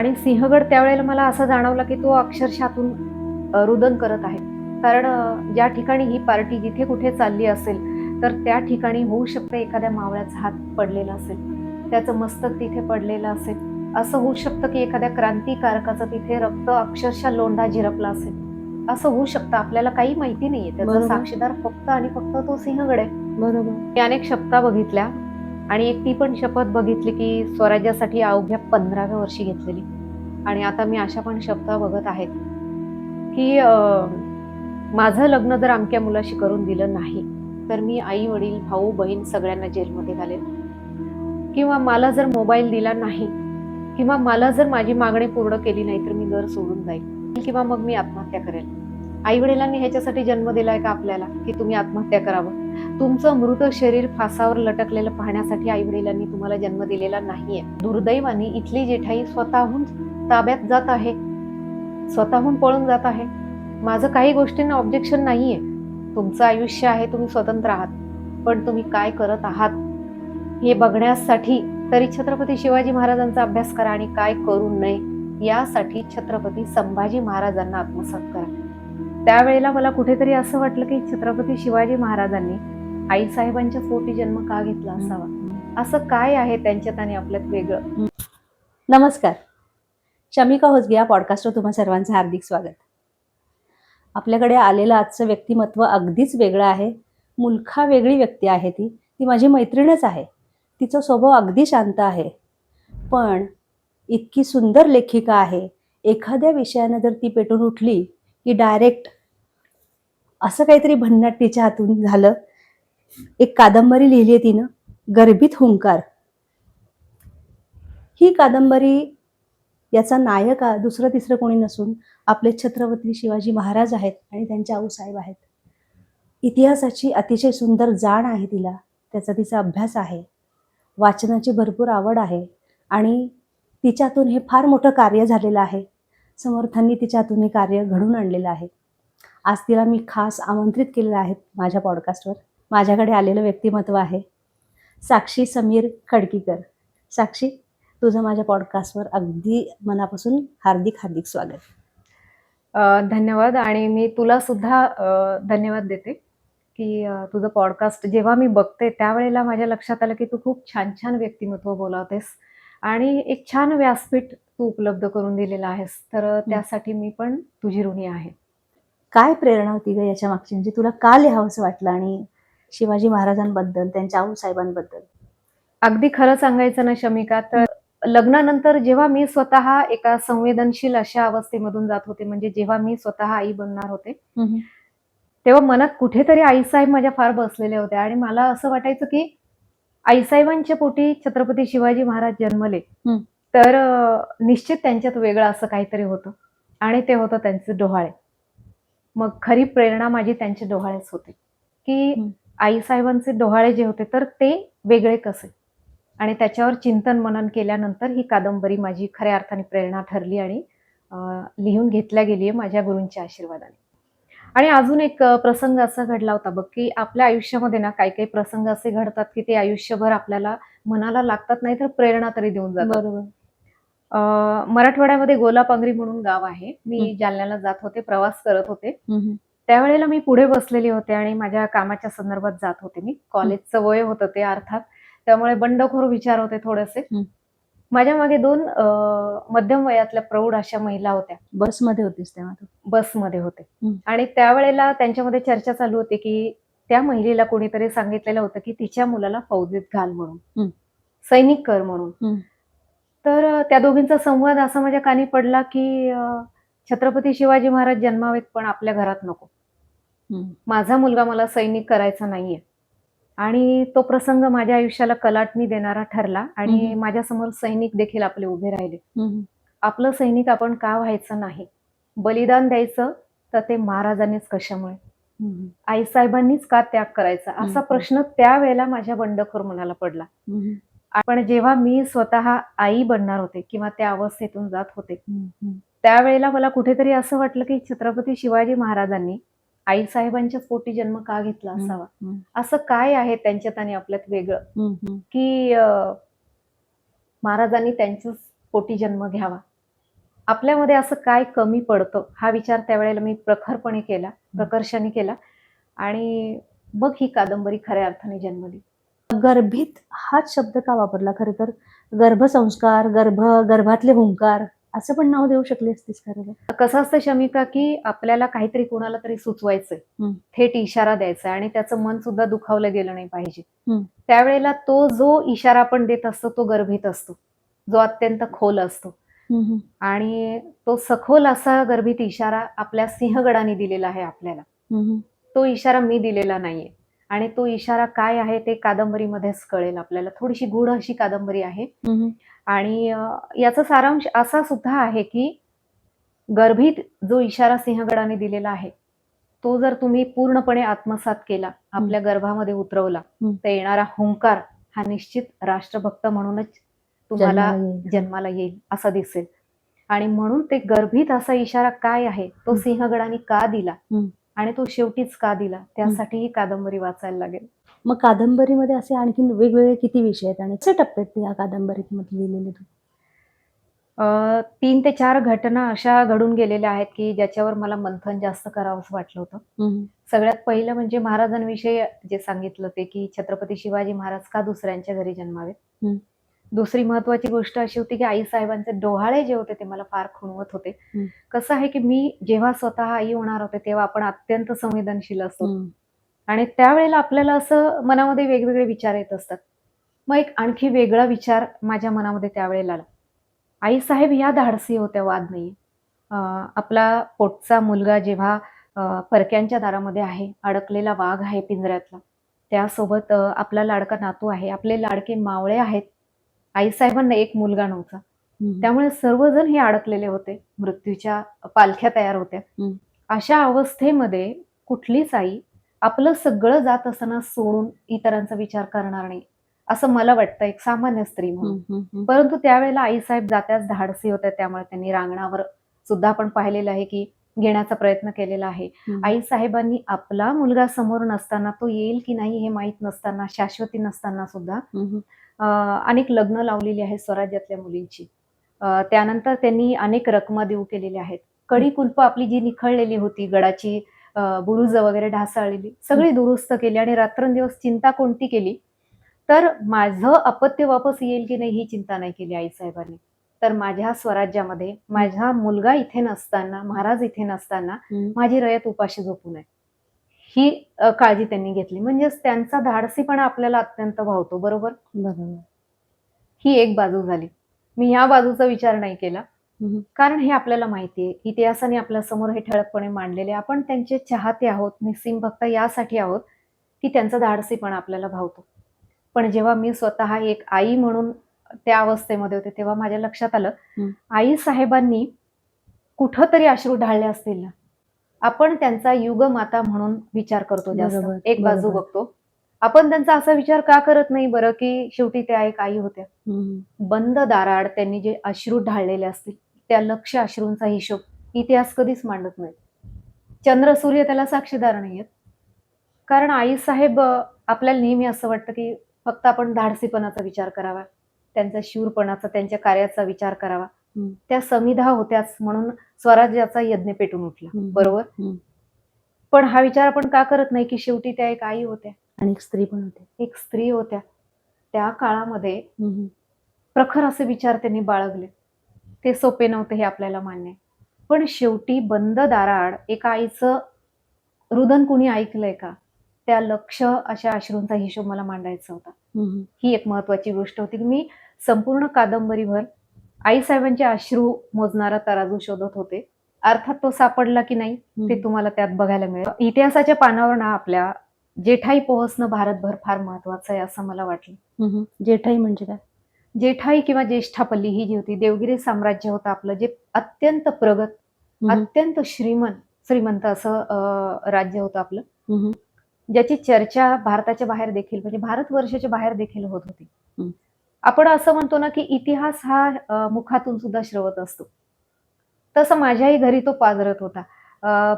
आणि सिंहगड त्यावेळेला मला असं जाणवलं की तो अक्षरशातून रुदन करत आहे. कारण ज्या ठिकाणी ही पार्टी जिथे कुठे चालली असेल तर त्या ठिकाणी होऊ शकतं एखाद्या मावळ्याचा हात पडलेला असेल, त्याचं मस्तक तिथे पडलेलं असेल. असं होऊ शकतं की एखाद्या क्रांतिकारकाचं तिथे रक्त अक्षरशः लोंढा झिरपला असेल. असं होऊ शकतं, आपल्याला काही माहिती नाहीये. त्याचा साक्षीदार फक्त आणि फक्त तो सिंहगड आहे. बरोबर. मी अनेक शपथा बघितल्या आणि एक ती पण शपथ बघितली की स्वराज्यासाठी अवघ्या 15व्या वर्षी घेतलेली. आणि आता मी अशा पण शपथा बघत आहेत की माझं लग्न जर अमक्या मुलाशी करून दिलं नाही तर मी आई वडील भाऊ बहीण सगळ्यांना जेलमध्ये घालेन, किंवा मला जर मोबाईल दिला नाही किंवा मला जर माझी मागणी पूर्ण केली नाही तर मी घर सोडून जाईल, किंवा मग मी आत्महत्या करेल. आई वडिलांनी ह्याच्यासाठी जन्म दिलाय का आपल्याला की तुम्ही आत्महत्या करावं? तुमचं मृत शरीर फासावर लटकलेलं पाहण्यासाठी आई वडिलांनी तुम्हाला जन्म दिलेला नाहीये. दुर्दैवाने इथली जेठाई स्वतःहून ताब्यात जात आहे, स्वतःहून पळून जात आहे. माझं काही गोष्टींना ऑब्जेक्शन नाहीये. तुमचं आयुष्य आहे, तुम्ही स्वतंत्र आहात. पण तुम्ही काय करत आहात हे बघण्यासाठी तरी छत्रपती शिवाजी महाराजांचा अभ्यास करा आणि काय करू नये यासाठी छत्रपती संभाजी महाराजांना आत्मसात करा. त्यावेळेला मला कुठेतरी असं वाटलं की छत्रपती शिवाजी महाराजांनी आईसाहेबांच्या पोटी जन्म का घेतला असावा? असं काय आहे त्यांच्यात आणि आपल्यात वेगळं? नमस्कार, शमिका होसगे या पॉडकास्टवर तुम्हा सर्वांचं हार्दिक स्वागत. आपल्याकडे आलेलं आजचं व्यक्तिमत्व अगदीच वेगळं आहे. मुलखा वेगळी व्यक्ती आहे. ती माझी मैत्रीणच आहे. तिचा स्वभाव अगदी शांत आहे, पण इतकी सुंदर लेखिका आहे. एखाद्या विषयानं जर ती पेटून उठली की डायरेक्ट असं काहीतरी भन्नाट तिच्या हातून झालं. एक कादंबरी लिहिली आहे तिनं, गर्भित हुंकार. ही कादंबरी याचा नायक दुसरं तिसरं कोणी नसून आपले छत्रपती शिवाजी महाराज आहेत आणि त्यांचे आऊसाहेब आहेत. इतिहासाची अतिशय सुंदर जाण आहे तिला, तिचा अभ्यास आहे, वाचनाची भरपूर आवड आहे आणि तिच्यातून हे फार मोठं कार्य झालेलं आहे. समर्थांनी तिच्यातून हे कार्य घडून आणलेलं आहे. आज तिला मी खास आमंत्रित केलेलं आहे माझ्या पॉडकास्टवर. माझ्याकडे आलेलं व्यक्तिमत्व आहे साक्षी समीर खडकीकर. साक्षी, तुझं माझ्या पॉडकास्टवर अगदी मनापासून हार्दिक हार्दिक स्वागत. धन्यवाद. आणि मी तुला सुद्धा धन्यवाद देते की तुझं पॉडकास्ट जेव्हा मी बघते त्यावेळेला माझ्या लक्षात आलं की तू खूप छान छान व्यक्तिमत्व बोलावतेस आणि एक छान व्यासपीठ तू उपलब्ध करून दिलेलं आहेस. तर त्यासाठी मी पण तुझी ऋणी आहे. काय प्रेरणा होती ग याच्या मागची? म्हणजे तुला का लिहावंसं वाटलं आणि शिवाजी महाराजांबद्दल, त्यांच्या आऊसाहेबांबद्दल? अगदी खरं सांगायचं ना शमिका, तर लग्नानंतर जेव्हा मी स्वतः एका संवेदनशील अशा अवस्थेमधून जात होते, म्हणजे जेव्हा मी स्वतः आई बनणार होते, तेव्हा मनात कुठेतरी आईसाहेब माझ्या फार बसलेल्या होत्या आणि मला असं वाटायचं की आईसाहेबांच्या पोटी छत्रपती शिवाजी महाराज जन्मले तर निश्चित त्यांच्यात वेगळं असं काहीतरी होतं आणि ते होतं त्यांचे डोहाळे. मग खरी प्रेरणा माझी त्यांचे डोहाळेच होते की आईसाहेबांचे डोहाळे जे होते तर ते वेगळे कसे, आणि त्याच्यावर चिंतन मनन केल्यानंतर ही कादंबरी माझी खऱ्या अर्थाने प्रेरणा ठरली आणि लिहून घेतल्या गेली माझ्या गुरूंच्या आशीर्वादाने. आणि अजून एक प्रसंग असा घडला होता बघ की आपल्या आयुष्यामध्ये ना काही काही प्रसंग असे घडतात की ते आयुष्यभर आपल्याला मनाला लागतात, नाही तर प्रेरणा तरी देऊन जातात. बरोबर. मराठवाड्यामध्ये गोलापांगरी म्हणून गाव आहे. मी जालन्याला जात होते, प्रवास करत होते. त्यावेळेला मी पुढे बसलेले होते आणि माझ्या कामाच्या संदर्भात जात होते. मी कॉलेजचं वय होतं ते अर्थात, त्यामुळे बंडखोर विचार होते थोडेसे. माझ्या मागे 2 मध्यम वयातल्या प्रौढ अशा महिला होत्या. बसमध्ये होतीस तेव्हा तू? बसमध्ये होते. आणि त्यावेळेला त्यांच्यामध्ये चर्चा चालू होती की त्या महिलेला कोणीतरी सांगितलेलं होतं की तिच्या मुलाला फौजेत घाल म्हणून, सैनिक कर म्हणून. तर त्या दोघींचा संवाद असा माझ्या कानी पडला की छत्रपती शिवाजी महाराज जन्मावेत पण आपल्या घरात नको. माझा मुलगा मला सैनिक करायचा नाहीये. आणि तो प्रसंग माझ्या आयुष्याला कलाटणी देणारा ठरला आणि माझ्यासमोर सैनिक देखील आपले उभे राहिले. आपलं सैनिक आपण का व्हायचं नाही? बलिदान द्यायचं तर ते महाराजांनीच कशामुळे? आईसाहेबांनीच का त्याग करायचा? असा प्रश्न त्यावेळेला माझ्या बंडखोर मनाला पडला. पण जेव्हा मी स्वतः आई बनणार होते किंवा त्या अवस्थेतून जात होते, त्यावेळेला मला कुठेतरी असं वाटलं की छत्रपती शिवाजी महाराजांनी आईसाहेबांच्याच पोटी जन्म का घेतला असावा? असं काय आहे त्यांच्यात आणि आपल्यात वेगळं की महाराजांनी त्यांच्याच पोटी जन्म घ्यावा? आपल्यामध्ये असं काय कमी पडतं हा विचार त्यावेळेला मी प्रखरपणे केला, प्रकर्षाने केला आणि मग ही कादंबरी खऱ्या अर्थाने जन्मली. गर्भित हाच शब्द का वापरला? खरं तर गर्भसंस्कार, गर्भातले हुंकार असं पण नाव देऊ शकली असतीस खरं तर. कसं असतं शमिका, की आपल्याला काहीतरी कोणाला तरी सुचवायचंय, हं. थेट इशारा द्यायचा आहे आणि त्याचं मन सुद्धा दुखावलं गेलं नाही पाहिजे. हं. त्यावेळेला तो जो इशारा आपण देत असतो तो गर्भित असतो, जो अत्यंत खोल असतो हं, हं. आणि तो सखोल असा गर्भित इशारा आपल्या सिंहगडाने दिलेला आहे आपल्याला. हं, हं. तो इशारा मी दिलेला नाहीये आणि तो इशारा काय आहे ते कादंबरीमध्येच कळेल आपल्याला. थोडीशी गूढ अशी कादंबरी आहे हं, हं. आणि याचा सारांश असा सुद्धा आहे, की गर्भित जो इशारा सिंहगडाने दिलेला आहे, तो जर तुम्ही पूर्णपणे आत्मसात केला, आपल्या गर्भामध्ये उतरवला, हं. तर येणारा हुंकार हा निश्चित राष्ट्रभक्त म्हणूनच तुम्हाला जन्माला येईल. जन्माला येईल असा दिसेल. आणि म्हणून ते गर्भित असा इशारा काय आहे, तो हं. सिंहगडाने का दिला हं. आणि तो शेवटीच का दिला, त्यासाठी ही कादंबरी वाचायला लागेल. मग कादंबरीमध्ये असे आणखीन वेगवेगळे किती विषय आहेत आणि कसे टप्पे आहेत या कादंबरीमध्ये लिहिलेले तू? 3 ते 4 घटना अशा घडून गेलेल्या आहेत, की ज्याच्यावर मला मंथन जास्त करावंसं वाटलं होतं. हं. सगळ्यात पहिलं म्हणजे महाराजांविषयी जे सांगितलं ते, की छत्रपती शिवाजी महाराज का दुसऱ्यांच्या घरी जन्मावेत. हं. दुसरी महत्त्वाची गोष्ट अशी होती, की आईसाहेबांचे डोहाळे जे होते ते मला फार खुणवत होते. हं. कसं कसं आहे, की मी जेव्हा स्वतः आई होणार होते, तेव्हा आपण अत्यंत संवेदनशील असतो आणि त्यावेळेला आपल्याला असं मनामध्ये वेगवेगळे विचार येत असतात. मग एक आणखी वेगळा विचार माझ्या मनामध्ये त्यावेळेला आला. आईसाहेब ह्या धाडसी होत्या, वाद नाहीये. अ, आपला पोटचा मुलगा जेव्हा परक्यांच्या दारामध्ये आहे, अडकलेला वाघ आहे पिंजऱ्यातला. त्यासोबत आपला लाडका नातू आहे, आपले लाडके मावळे आहेत. आईसाहेबांना एक मुलगा नव्हता. त्यामुळे सर्वजण हे अडकलेले होते. मृत्यूच्या पालख्या तयार होत्या. अशा अवस्थेमध्ये कुठलीच आई आपलं सगळं जात असताना सोडून इतरांचा विचार करणार नाही, असं मला वाटतं एक सामान्य स्त्री म्हणून. परंतु त्यावेळेला आईसाहेब जात्याच धाडसी होत्या, त्यामुळे त्यांनी रांगणावर सुद्धा आपण पाहिलेलं आहे, की घेण्याचा प्रयत्न केलेला आहे. आईसाहेबांनी आपला मुलगा समोर नसताना, तो येईल की नाही हे माहीत नसताना, शाश्वती नसताना सुद्धा अनेक लग्न लावलेली आहेत स्वराज्यातल्या मुलींची. त्यानंतर त्यांनी अनेक रकमा देऊ केलेल्या आहेत. कडी-कुलपं आपली जी निखळलेली होती, गडाची बुरुज वगैरे ढासळलेली, सगळी दुरुस्त केली आणि रात्रंदिवस चिंता कोणती केली, तर माझं अपत्य वापस येईल की नाही ही चिंता नाही केली आईसाहेबांनी. तर माझ्या स्वराज्यामध्ये माझा मुलगा इथे नसताना, महाराज इथे नसताना माझी रयत उपाशी झोपू नये, ही काळजी त्यांनी घेतली. म्हणजेच त्यांचा धाडसीपणा आपल्याला अत्यंत भावतो, बरोबर? बरोबर. ही एक बाजू झाली. मी ह्या बाजूचा विचार नाही केला. कारण हे आपल्याला माहिती आहे. इतिहासाने आपल्यासमोर हे ठळकपणे मांडलेले आहे. आपण त्यांचे चाहते आहोत, निस्सीम भक्त यासाठी आहोत, की त्यांचा धाडसीपणा आपल्याला भावतो. पण जेव्हा मी स्वतः एक आई म्हणून त्या अवस्थेमध्ये होते, तेव्हा माझ्या लक्षात आलं, आईसाहेबांनी कुठेतरी अश्रू ढाळले असतील ना. आपण त्यांचा युगमाता म्हणून विचार करतो जास्त. बरोबर, एक बाजू बरोबर. बघतो. आपण त्यांचा असा विचार का करत नाही बरं, की शेवटी त्या एक आई होत्या. बंद दाराआड त्यांनी जे अश्रू ढाळलेले असतील, त्या लक्ष अश्रूंचा हिशोब इतिहास कधीच मांडत नाही. चंद्र, सूर्य त्याला साक्षीदार नाहीयेत. कारण आईसाहेब आपल्याला नेहमी असं वाटतं, की फक्त आपण धाडसीपणाचा विचार करावा. त्यांचा शूरपणाचा, त्यांच्या कार्याचा विचार करावा. त्या समिधा होत्याच म्हणून स्वराज्याचा यज्ञ पेटून उठला. बरोबर? पण हा विचार आपण का करत नाही, की शेवटी त्या एक आई होत्या. आणि एक स्त्री पण होते. एक स्त्री होत्या. त्या काळामध्ये प्रखर असे विचार त्यांनी बाळगले. ते सोपे नव्हते हे आपल्याला मान्य आहे. पण शेवटी बंद दाराआड एका आईचं रुदन कुणी ऐकलंय का? त्या लक्ष अशा अश्रूंचा हिशोब मला मांडायचा होता. ही एक महत्वाची गोष्ट होती, की मी संपूर्ण कादंबरीभर आईसाहेबांचे अश्रू मोजणारा तराजू शोधत होते. अर्थात तो सापडला की नाही ते तुम्हाला त्यात बघायला मिळेल. इतिहासाच्या पानावर ना आपल्या जेठाई पोहोचणं भारतभर फार महत्वाचं आहे असं मला वाटलं. जेठाई म्हणजे काय? जेठाई किंवा ज्येष्ठापल्ली ही जी होती, देवगिरी साम्राज्य होतं आपलं, जे अत्यंत प्रगत, अत्यंत श्रीमंत असं राज्य होतं आपलं, ज्याची चर्चा भारताच्या बाहेर देखील म्हणजे भारतवर्षाच्या बाहेर देखील होत होती. आपण असं म्हणतो ना, की इतिहास हा मुखातून सुद्धा श्रवत असतो. तसं माझ्याही घरी तो पाझरत होता.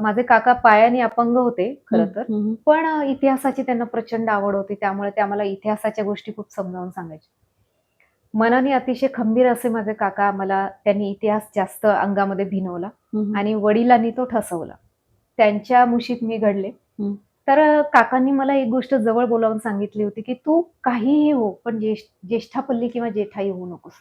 माझे काका पायाने अपंग होते खरं तर, पण इतिहासाची त्यांना प्रचंड आवड होती. त्यामुळे ते आम्हाला इतिहासाच्या गोष्टी खूप समजावून सांगायचे. मनाने अतिशय खंबीर असे माझे काका, मला त्यांनी इतिहास जास्त अंगामध्ये भिनवला हम्म. आणि वडिलांनी तो ठसवला. त्यांच्या मुशीत मी घडले. हम्म. तर काकांनी मला एक गोष्ट जवळ बोलावून सांगितली होती, की "तू काहीही हो, पण ज्येष्ठापल्ली किंवा जेठाई होऊ नकोस."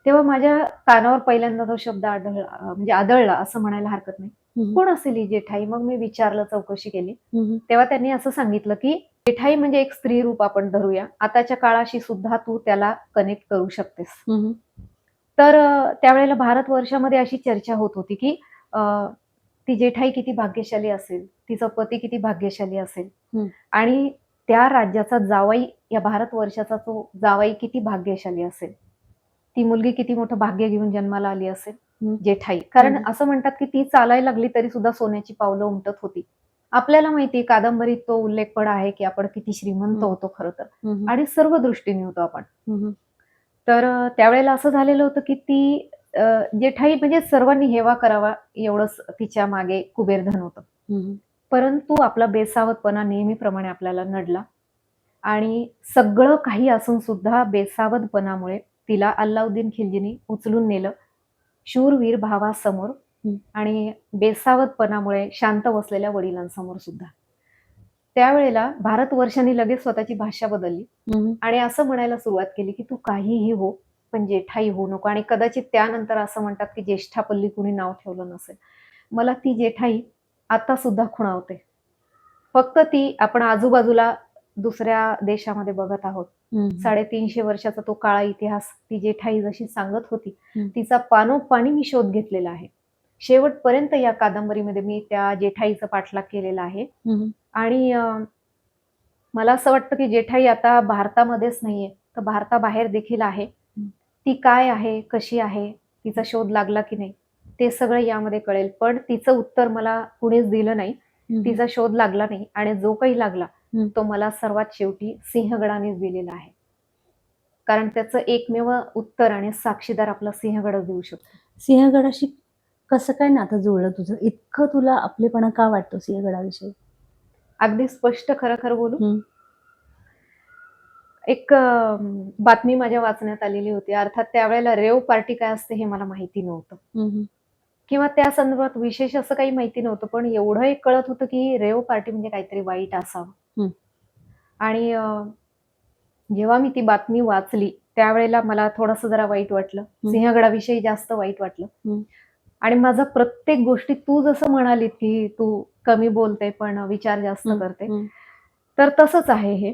तेव्हा माझ्या कानावर पहिल्यांदा तो शब्द म्हणजे आदळला असं म्हणायला हरकत नाही. हम्म. कोण असेल ही जेठाई? मग मी विचारलं, चौकशी केली. हम्म. तेव्हा त्यांनी असं सांगितलं, की जेठाई म्हणजे एक स्त्री रूप आपण धरूया. आताच्या काळाशी सुद्धा तू त्याला कनेक्ट करू शकतेस. हम्म. तर त्यावेळेला भारतवर्षामध्ये अशी चर्चा होत होती, की ती जेठाई किती भाग्यशाली असेल, तिचा पती किती भाग्यशाली असेल हम्म. आणि त्या राज्याचा जावई, या भारतवर्षाचा तो जावई किती भाग्यशाली असेल. ती मुलगी किती मोठं भाग्य घेऊन जन्माला आली असेल, हम्म. जेठाई. कारण हम्म. असं म्हणतात, की ती चालायला लागली तरी सुद्धा सोन्याची पावलं उमटत होती. आपल्याला माहिती आहे कादंबरीत तो उल्लेख पण आहे, की आपण किती श्रीमंत हम्म. होतो खरं तर हम्म. आणि सर्व दृष्टीने होतो आपण. हम्म. तर त्यावेळेला असं झालेलं होतं, की ती जेठाई म्हणजे सर्वांनी हेवा करावा एवढंच तिच्या मागे कुबेरधन होतं. हम्म. परंतु आपला बेसावधपणा नेहमीप्रमाणे आपल्याला नडला आणि सगळं काही असून सुद्धा बेसावधपणामुळे तिला अल्लाउद्दीन खिल्जीने उचलून नेलं शूरवीर भावासमोर आणि बेसावधपणामुळे शांत बसलेल्या वडिलांसमोर सुद्धा. त्यावेळेला भारतवर्षाने लगेच स्वतःची भाषा बदलली हम्म. आणि असं म्हणायला सुरुवात केली, की तू काहीही हो, पण जेठाई होऊ नको. आणि कदाचित त्यानंतर असं म्हणतात, की ज्येष्ठापल्ली कुणी नाव ठेवलं नसेल. मला ती जेठाई आता सुद्धा खुणावते. फक्त ती आपण आजूबाजूला दुसऱ्या देशामध्ये बघत आहोत. हम्म. 350 वर्षाचा तो काळा इतिहास ती जेठाई जशी सांगत होती, हम्म. तिचा पानोपानी मी शोध घेतलेला आहे. शेवटपर्यंत या कादंबरीमध्ये मी त्या जेठाईचा पाठलाग केलेला आहे. हम्म. आणि मला असं वाटतं, की जेठाई आता भारतामध्येच नाहीये, तर भारताबाहेर देखील आहे. ती काय आहे, कशी आहे, तिचा शोध लागला की नाही, ते सगळं यामध्ये कळेल. पण तिचं उत्तर मला कुणीच दिलं नाही. तिचा शोध लागला नाही आणि जो काही लागला, तो मला सर्वात शेवटी सिंहगडानेच दिलेला आहे. कारण त्याचं एकमेव उत्तर आणि साक्षीदार आपला सिंहगडच देऊ शकतो. सिंहगडाशी कसं काय नातं जुळलं तुझं? इतकं तुला आपलेपणा का वाटतो सिंहगडाविषयी? अगदी स्पष्ट खरं बोलू, हम्म. एक बातमी माझ्या वाचण्यात आलेली होती. अर्थात त्यावेळेला रेव पार्टी काय असते हे मला माहिती नव्हतं हम्म. किंवा त्या संदर्भात विशेष असं काही माहिती नव्हतं. पण एवढं एक कळत होतं, की रेव पार्टी म्हणजे काहीतरी वाईट असावं. हम्म. आणि जेव्हा मी ती बातमी वाचली, त्यावेळेला मला थोडंसं जरा वाईट वाटलं. सिंहगडाविषयी जास्त वाईट वाटलं. आणि माझा प्रत्येक गोष्टी तू जसं म्हणालीत, की तू कमी बोलते पण विचार जास्त करते. तर तसंच आहे हे.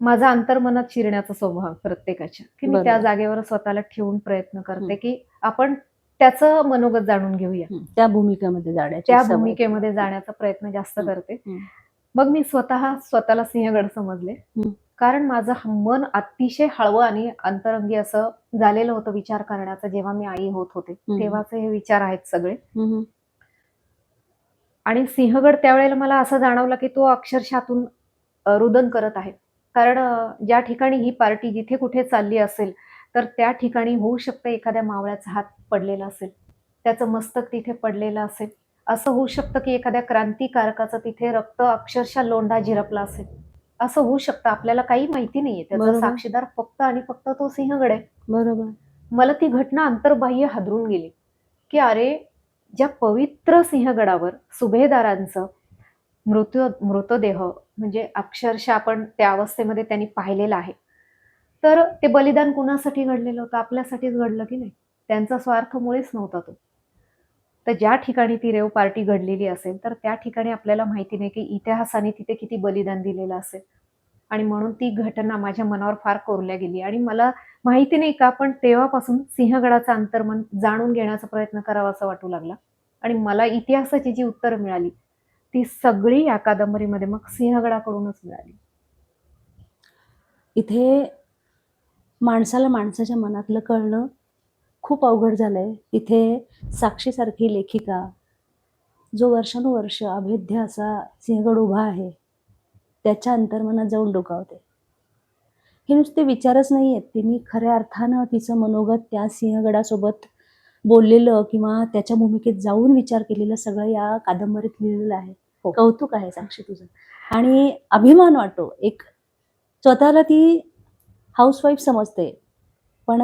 माझा अंतर्मनात शिरण्याचा स्वभाव प्रत्येकाच्या, की मी त्या बरोबर. जागेवर स्वतःला ठेवून प्रयत्न करते, की आपण त्याचं मनोगत जाणून घेऊया. त्या भूमिकेमध्ये जाण्याची त्या सवय भूमिकेमध्ये तुला. जाण्याचा प्रयत्न जास्त करते. हम्म. मग मी स्वतःला सिंहगड समजले. कारण माझं मन अतिशय हळवं आणि अंतरंगी असं झालेलं होतं विचार करण्याचं जेव्हा मी आई होत होते. तेव्हाचे हे विचार आहेत सगळे. आणि सिंहगड त्यावेळेला मला असं जाणवलं, की तो अक्षरशःतून रुदन करत आहे. कारण ज्या ठिकाणी ही पार्टी जिथे कुठे चालली असेल, तर त्या ठिकाणी होऊ शकतं एखाद्या मावळ्याचा हात पडलेला असेल. त्याचं मस्तक तिथे पडलेलं असेल. असं होऊ शकतं, की एखाद्या क्रांतिकारकाचं तिथे रक्त अक्षरशः लोंढा झिरपला असेल. असं होऊ शकतं. आपल्याला काही माहिती नाहीये. त्याचा बरोबर. साक्षीदार फक्त आणि फक्त तो सिंहगड आहे. बरोबर. मला ती घटना अंतर्बाह्य हादरून गेली, की अरे, ज्या पवित्र सिंहगडावर सुभेदारांचं मृतदेह म्हणजे अक्षरशः आपण त्या अवस्थेमध्ये त्यांनी पाहिलेलं आहे. तर ते बलिदान कुणासाठी घडलेलं होतं? आपल्यासाठीच घडलं की नाही? त्यांचा स्वार्थ मुळीच नव्हता तो. तर ज्या ठिकाणी ती रेव पार्टी घडलेली असेल, तर त्या ठिकाणी आपल्याला माहिती नाही, की इतिहासाने तिथे किती बलिदान दिलेलं असेल. आणि म्हणून ती घटना माझ्या मनावर फार कोरल्या गेली आणि मला माहिती नाही का, पण तेव्हापासून सिंहगडाचं अंतर्मन जाणून घेण्याचा प्रयत्न करावासा वाटू लागला. आणि मला इतिहासाची जी उत्तरं मिळाली, ती सगळी या कादंबरीमध्ये मग सिंहगडाकडूनच मिळाली. इथे माणसाला माणसाच्या मनातलं कळणं खूप अवघड झालंय. इथे साक्षीसारखी लेखिका, जो वर्षानुवर्ष अभेद्य असा सिंहगड उभा आहे, त्याच्या अंतर्मनात जाऊन डोकावते. हे नुसते विचारच नाहीयेत, तिने खऱ्या अर्थानं तिचं मनोगत त्या सिंहगडासोबत बोललेलं किंवा त्याच्या भूमिकेत जाऊन विचार केलेलं सगळं या कादंबरीत लिहिलेलं आहे. हो. कौतुक आहे साक्षी तुझं. आणि अभिमान वाटतो. एक स्वतःला ती हाऊसवाईफ समजते, पण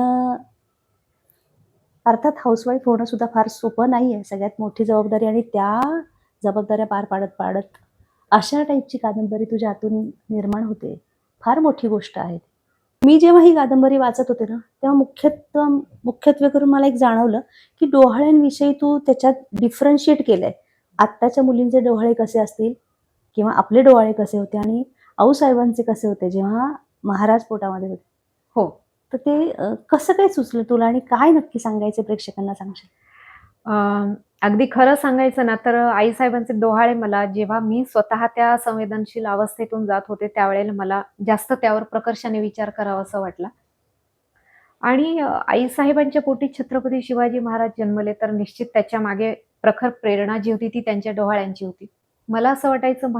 अर्थात हाऊसवाईफ होणं सुद्धा फार सोपं नाहीये. सगळ्यात मोठी जबाबदारी आणि त्या जबाबदाऱ्या पार पाडत अशा टाईपची कादंबरी तुझ्या हातून निर्माण होते. फार मोठी गोष्ट आहे. मी जेव्हा ही कादंबरी वाचत होते ना, तेव्हा मुख्यत्वे करून मला एक जाणवलं, की डोहाळ्यांविषयी तू त्याच्यात डिफरन्शिएट केलंय. आत्ताच्या मुलींचे डोहाळे कसे असतील किंवा आपले डोहाळे कसे होते आणि आऊसाहेबांचे कसे होते जेव्हा महाराज पोटामध्ये होते. हो. तर ते कसं काय सुचलं तुला आणि काय नक्की सांगायचं प्रेक्षकांना सांगशील? अगदी खरं सांगायचं ना, तर आईसाहेबांचे डोहाळे मला जेव्हा मी स्वतः त्या संवेदनशील अवस्थेतून जात होते, त्यावेळेला मला जास्त त्यावर प्रकर्षाने विचार करावासा वाटला. आणि आईसाहेबांच्या पोटी छत्रपती शिवाजी महाराज जन्मले, तर निश्चित त्याच्यामागे प्रखर प्रेरणा जी होती, ती त्यांच्या डोहाळ्यांची होती. मला असं वाटायचं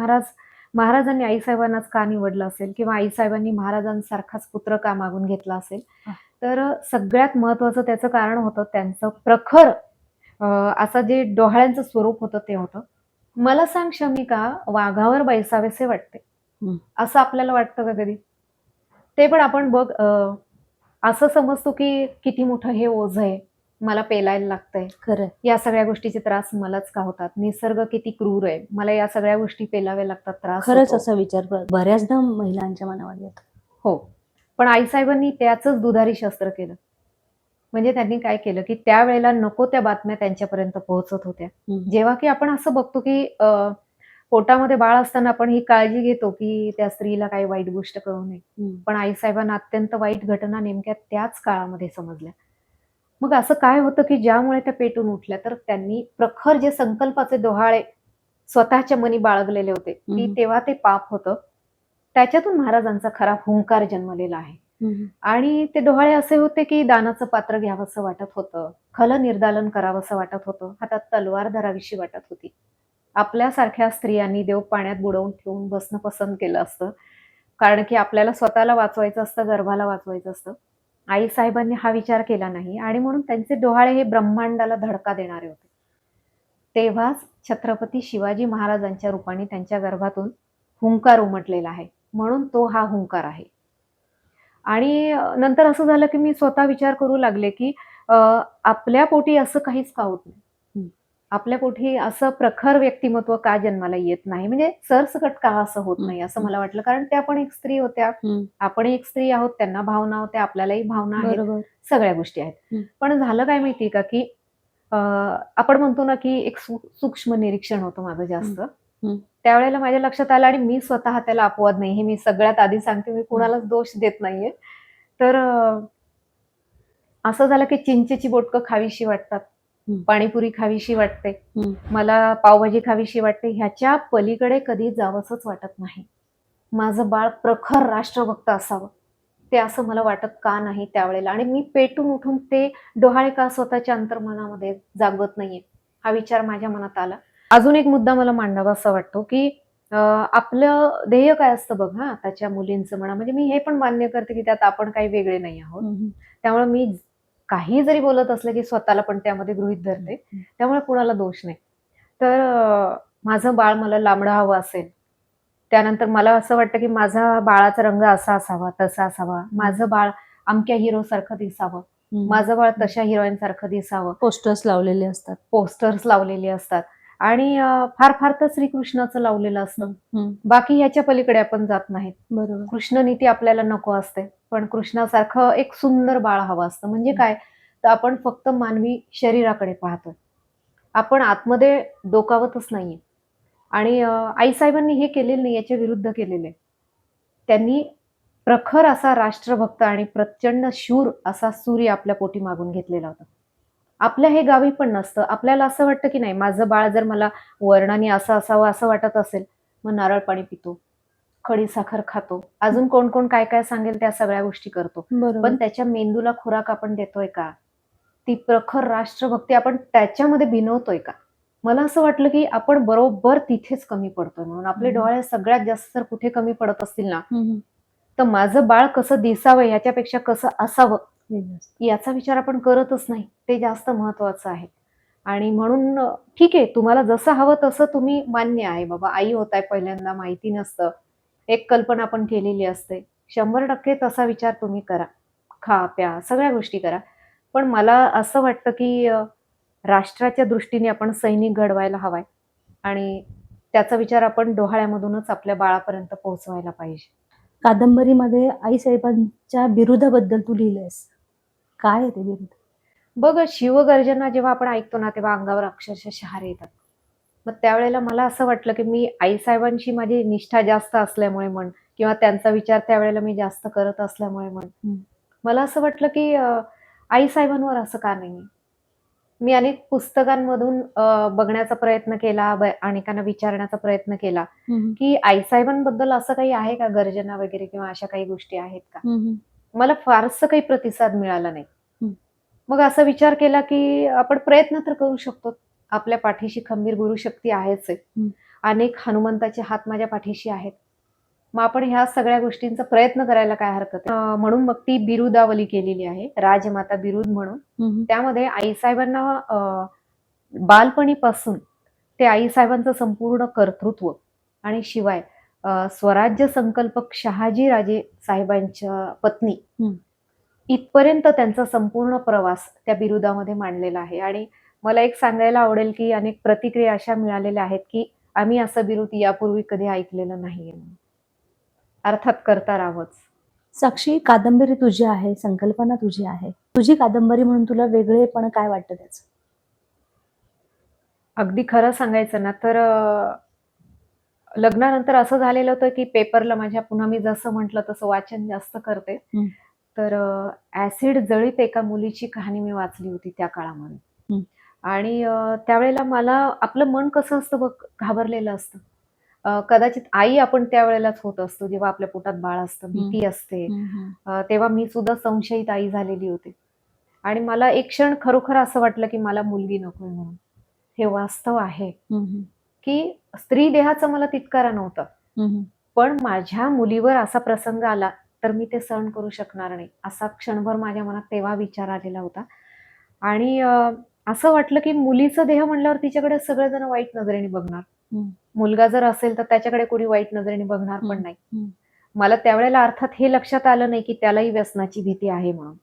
महाराजांनी आईसाहेबांनाच का निवडलं असेल किंवा आईसाहेबांनी महाराजांसारखाच पुत्र का मागून घेतला असेल? तर सगळ्यात महत्त्वाचं त्याचं कारण होतं त्यांचं प्रखर असं जे डोहाळ्यांचं स्वरूप होतं ते होतं. "मला सांग शमिका, वाघावर बैसावेसे वाटते." हं. असं आपल्याला वाटतं का कधी? ते पण आपण बघ असं समजतो की किती मोठं हे ओझं आहे, मला पेलायला लागतंय. खरंय. या सगळ्या गोष्टीचे त्रास मलाच का होतात? निसर्ग किती क्रूर आहे. मला या सगळ्या गोष्टी पेलाव्या लागतात, त्रास खरंच होतो. असा विचार बऱ्याचदा महिलांच्या मनामध्ये येतो. हो. पण आईसाहेबांनी त्याचंच दुधारी शस्त्र केलं. म्हणजे त्यांनी काय केलं, की त्यावेळेला नको त्या बातम्या त्यांच्यापर्यंत पोहोचत होत्या. हं. जेव्हा की आपण असं बघतो, की पोटामध्ये बाळ असताना आपण ही काळजी घेतो, की त्या स्त्रीला काही वाईट गोष्ट करू नये. हं. पण आईसाहेबांना अत्यंत वाईट घटना नेमक्या त्याच काळामध्ये समजल्या. मग असं काय होतं, की ज्यामुळे त्या पेटून उठल्या, तर त्यांनी प्रखर जे संकल्पाचे डोहाळे स्वतःच्या मनी बाळगलेले होते, की हं. तेव्हा ते पाप होतं. त्याच्यातून महाराजांचा खरा हुंकार जन्मलेला आहे. हं. आणि ते डोहाळे असे होते, की दानाचं पात्र घ्यावंसं वाटत होतं. खलं निर्दालन करावंसं वाटत होतं. हातात तलवार धरावीशी वाटत होती. आपल्यासारख्या स्त्रियांनी देव पाण्यात बुडवून ठेवून बसणं पसंत केलं असतं. कारण की आपल्याला स्वतःला वाचवायचं असतं, गर्भाला वाचवायचं असतं. आईसाहेबांनी हा विचार केला नाही आणि म्हणून त्यांचे डोहाळे हे ब्रह्मांडाला धडका देणारे होते. तेव्हाच छत्रपती शिवाजी महाराजांच्या रूपाने त्यांच्या गर्भातून हुंकार उमटलेला आहे. म्हणून तो हा हुंकार आहे. आणि नंतर असं झालं, की मी स्वतः विचार करू लागले, की अ, आपल्या पोटी असं काहीच का होत नाही? हं. आपल्या पोटी असं प्रखर व्यक्तिमत्व का जन्माला येत नाही? म्हणजे सरसकट का असं होत हं. नाही, असं मला वाटलं. कारण त्या पण एक स्त्री होत्या. हं. आपणही एक स्त्री आहोत. त्यांना भावना होत्या, आपल्यालाही भावना आहेत. बरोबर. सगळ्या गोष्टी आहेत. हं. पण झालं काय माहिती का, की आपण म्हणतो ना, की एक सूक्ष्म निरीक्षण होतं माझं जास्त. हं. त्यावेळेला माझ्या लक्षात आलं आणि मी स्वतः त्याला अपवाद नाही. हे मी सगळ्यात आधी सांगते. मी कुणालाच दोष देत नाहीये. तर असं झालं की चिंचेची बोटकं खावीशी वाटतात. हं. पाणीपुरी खावीशी वाटते. हं. मला पावभाजी खावीशी वाटते. ह्याच्या पलीकडे कधी जावंसंच वाटत नाही. माझं बाळ प्रखर राष्ट्रभक्त असावं. ते असं मला वाटत का नाही त्यावेळेला आणि मी पेटून उठून ते डोहाळे का स्वतःच्या अंतर्मनामध्ये जागवत नाहीये, हा विचार माझ्या मनात आला. अजून एक मुद्दा मला मांडावासा वाटतो, की आपलं ध्येय काय असतं बघ हां, आताच्या मुलींचं म्हणा, म्हणजे मी हे पण मान्य करते, की त्यात आपण काही वेगळे नाही आहोत. हं. त्यामुळे मी काही जरी बोलत असलं, की स्वतःला पण त्यामध्ये गृहीत धरते. त्यामुळे कुणाला दोष नाही. तर माझं बाळ मला लांबडं हवं असेल, त्यानंतर मला असं वाटतं, की माझा बाळाचा रंग असा असावा, तसा असावा. माझं बाळ अमक्या हिरोसारखं दिसावं. माझं बाळ तशा हिरोईनसारखं दिसावं. पोस्टर्स लावलेले असतात. पोस्टर्स लावलेले असतात आणि फार तर श्रीकृष्णाचं लावलेलं असतं. हं. बाकी ह्याच्या पलीकडे आपण जात नाहीत. बरोबर. कृष्णनीती आपल्याला नको असते. पण कृष्णासारखं एक सुंदर बाळ हवं असतं. म्हणजे काय? तर आपण फक्त मानवी शरीराकडे पाहतोय. आपण आतमध्ये डोकावतच नाहीये. आणि आईसाहेबांनी हे केलेलं नाही, याच्या विरुद्ध केलेलं आहे. त्यांनी प्रखर असा राष्ट्रभक्त आणि प्रचंड शूर असा सूर्य आपल्या पोटी मागून घेतलेला होता. आपल्या हे गावी पण नसतं. आपल्याला असं वाटतं, की नाही माझं बाळ जर मला वर्णाने असं असावं असं वाटत असेल, मग नारळ पाणी पितो, खडी साखर खातो. अजून कोण काय सांगेल त्या सगळ्या गोष्टी करतो. बरोबर. पण त्याच्या मेंदूला खुराक आपण देतोय का? ती प्रखर राष्ट्रभक्ती आपण त्याच्यामध्ये भिनवतोय का? मला असं वाटलं, की आपण बरोबर तिथेच कमी पडतोय म्हणून. आपले डोळे सगळ्यात जास्त जर कुठे कमी पडत असतील ना, तर माझं बाळ कसं दिसावं ह्याच्यापेक्षा कसं असावं याचा विचार आपण करतच नाही. ते जास्त महत्वाचं आहे. आणि म्हणून ठीक आहे, तुम्हाला जसं हवं तसं तुम्ही मान्य आहे बाबा. आई होताय पहिल्यांदा, माहिती नसतं. एक कल्पना पण केलेली असते. 100% तसा विचार तुम्ही करा. खा, प्या, सगळ्या गोष्टी करा. पण मला असं वाटतं, की राष्ट्राच्या दृष्टीने आपण सैनिक घडवायला हवाय आणि त्याचा विचार आपण डोहाळ्यामधूनच आपल्या बाळापर्यंत पोहोचवायला पाहिजे. कादंबरीमध्ये आईसाहेबांच्या बिरुदाबद्दल तू लिहिलंयस. काय आहे ते बिरुद? बघ, शिवगर्जना जेव्हा आपण ऐकतो ना, तेव्हा अंगावर अक्षरशः शहारे येतात. मग त्यावेळेला मला असं वाटलं, की मी आईसाहेबांशी माझी निष्ठा जास्त असल्यामुळे म्हण किंवा त्यांचा विचार त्यावेळेला मी जास्त करत असल्यामुळे म्हण, हं. मला असं वाटलं, की आईसाहेबांवर असं का नाही? मी अनेक पुस्तकांमधून बघण्याचा प्रयत्न केला, अनेकांना विचारण्याचा प्रयत्न केला, हं, हं. की आईसाहेबांबद्दल असं काही आहे का गर्जना वगैरे किंवा अशा काही गोष्टी आहेत का? हं, हं. मला फारसं काही प्रतिसाद मिळाला नाही. हं. मग असा विचार केला, की आपण प्रयत्न तर करू शकतो. आपल्या पाठीशी खंबीर गुरुशक्ती आहेच आहे. हं. अनेक हनुमंताचे हात माझ्या पाठीशी आहेत. मग आपण ह्या सगळ्या गोष्टींचा प्रयत्न करायला काय हरकत आहे? म्हणून मग ती बिरुदावली केलेली आहे, राजमाता बिरुद म्हणून. हं, हं. त्यामध्ये आईसाहेबांना बालपणीपासून ते आईसाहेबांचं संपूर्ण कर्तृत्व आणि शिवाय स्वराज्य संकल्पक शहाजीराजे साहेबांच्या पत्नी हं. इथपर्यंत त्यांचा संपूर्ण प्रवास त्या बिरुदामध्ये मांडलेला आहे. आणि मला एक सांगायला आवडेल, की अनेक प्रतिक्रिया अशा मिळालेल्या आहेत, की आम्ही असं बिरुद यापूर्वी कधी ऐकलेलं नाहीये म्हणून. अर्थात कर्ता-रामच. साक्षी, कादंबरी तुझी आहे, संकल्पना तुझी आहे. तुझी कादंबरी म्हणून तुला वेगळेपण काय वाटतं त्याचं? अगदी खरं सांगायचं ना, तर लग्नानंतर असं झालेलं होतं, की पेपरला माझ्या पुन्हा मी जसं म्हटलं तसं वाचन जास्त करते. हं. तर ॲसिड जळीत एका मुलीची कहाणी मी वाचली होती त्या काळामध्ये. हं. आणि त्यावेळेला मला आपलं मन कसं असतं बघ, घाबरलेलं असतं. कदाचित आई आपण त्यावेळेलाच होत असतो, जेव्हा आपल्या पोटात बाळ असतं, हं. भीती असते. हं, हं. तेव्हा मी सुद्धा संशयित आई झालेली होते. आणि मला एक क्षण खरोखर असं वाटलं, की मला मुलगी नकोय म्हणून. हे वास्तव आहे, हं, हं. की स्त्री देहाचा मला तिटकारा नव्हता. हं, हं. पण माझ्या मुलीवर असा प्रसंग आला, तर मी ते सहन करू शकणार नाही. असा क्षणभर माझ्या मनात तेव्हा विचार आलेला होता. आणि असं वाटलं, की मुलीचा देह म्हटल्यावर तिच्याकडे सगळेजण वाईट नजरेने बघणार. हं. मुलगा जर असेल, तर त्याच्याकडे कोणी वाईट नजरेने बघणार पण हं. नाही. हं. मला त्यावेळेला अर्थात हे लक्षात आलं नाही, की त्यालाही व्यसनाची भीती आहे म्हणून.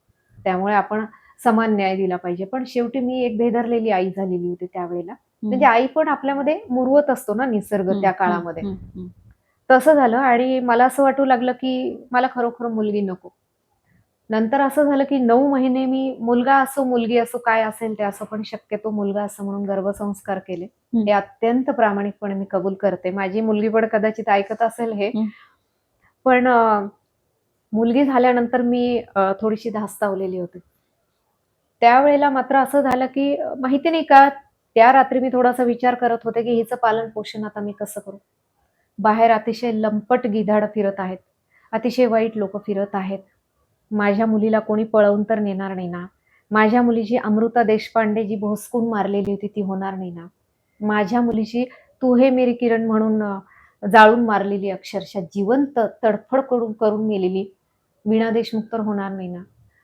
त्यामुळे आपण समान न्याय दिला पाहिजे. पण शेवटी मी एक भेदरलेली आई झालेली होती त्यावेळेला. म्हणजे हं. आई पण आपल्यामध्ये मुरवत असतो ना निसर्ग हं. त्या हं. काळामध्ये. हं. हं. तसं झालं आणि मला असं वाटू लागलं, की मला खरोखर मुलगी नको. नंतर असं झालं, की 9 महिने मी मुलगा असो, मुलगी असो, काय असेल ते असो, पण शक्यतो मुलगा असो म्हणून गर्भसंस्कार केले. हं. हे अत्यंत प्रामाणिकपणे मी कबूल करते. माझी मुलगी पण कदाचित ऐकत असेल हे. हं. पण मुलगी झाल्यानंतर मी थोडीशी धास्तावलेली होते. त्यावेळेला मात्र असं झालं, की माहिती नाही का, त्या रात्री मी थोडासा विचार करत होते, की हिचं पालन-पोषण आता मी कसं करू? बाहेर अतिशय लंपट गिधाड फिरत आहेत. अतिशय वाईट लोकं फिरत आहेत. माझ्या मुलीला कोणी पळवून तर नेणार नाही ना. माझ्या मुलीची अमृता देशपांडे जी भोसकून मारलेली होती ती होणार नाही ना. माझ्या मुलीची तू हे मेरी किरण म्हणून जाळून मारलेली अक्षरशः जिवंत तडफड करून करून मेलेली वीणा देशमुख तर होणार नाही ना.